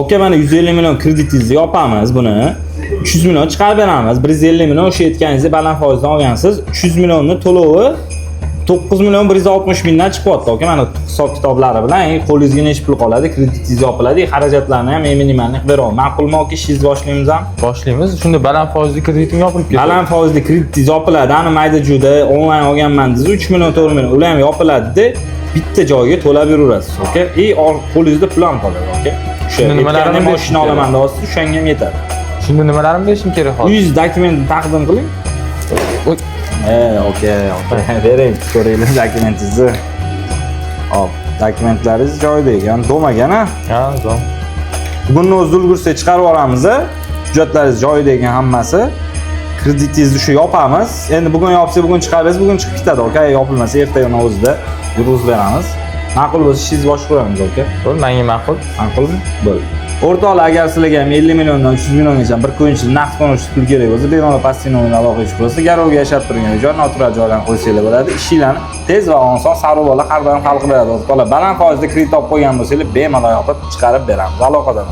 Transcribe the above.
Aka mana 150 million kreditingizni yopamiz buni. 300 million chiqarib beramiz. 150 million o'sha aytganingizda baland foizdan olgansiz. 300 millionni to'lovi 9 million 160 mingdan chiqyapti. Aka mana hisob kitoblari bilan qo'lingizga necha pul qoladi, kreditingiz yopiladi, xarajatlarni ham minimalni qilib beraman. Ma'qulmi aka, ishingizni boshlaymiz ham? Boshlaymiz. Shunda baland foizli kreditim yopilib ketadi. Baland foizli kreditingiz yopiladi. Ani mayda juda onlayn olganman dedingiz, 3 million 4 million ular ham yopiladi-da, bitta joyga to'lab yuraverasiz, aka. Qo'lingizda pul ham qoladi, aka. O'sha nimalarni mashina olaman deyapsiz, o'shanga ham yetadi. Shunda nimalarni berishim kerak hozir? 100 dokumentni taqdim qiling. Okey. Bering, ko'ringlar dokumentingizni. Hop, dokumentlaringiz joyida ekan, do'magan-a? Ha, zo'n. Bugunni o'z ulgursiga chiqarib olamiz. Hujjatlaringiz joyida ekan hammasi. Kreditingizni shu yopamiz. Endi bugun yopsak, bugun chiqaramiz, bugun chiqib ketadi, okay? Yopilmasa ertaga o'zida yurg'izib beramiz. Ma'qul bo'lsa ishingizni boshqaramiz, okay? Bo'l, menga ma'qul. Ma'qulmi? Bo'ldi. O'rtoqlar, agar sizlarga ham 50 milliondan 300 milliongacha bir ko'yinchi naqd ko'rinish pul kerak bo'lsa, bemalol passiv o'yin aloqa qilish bo'lsa, garovga yashab turgan joy, noturar joylarni qo'ysanglar bo'ladi. Ishinglarni tez va oson savollar har doim hal qiladi. O'rtoqlar, baland foizda kredit olib qo'ygan bo'lsangiz, bemalol yopib chiqarib beramiz. Aloqada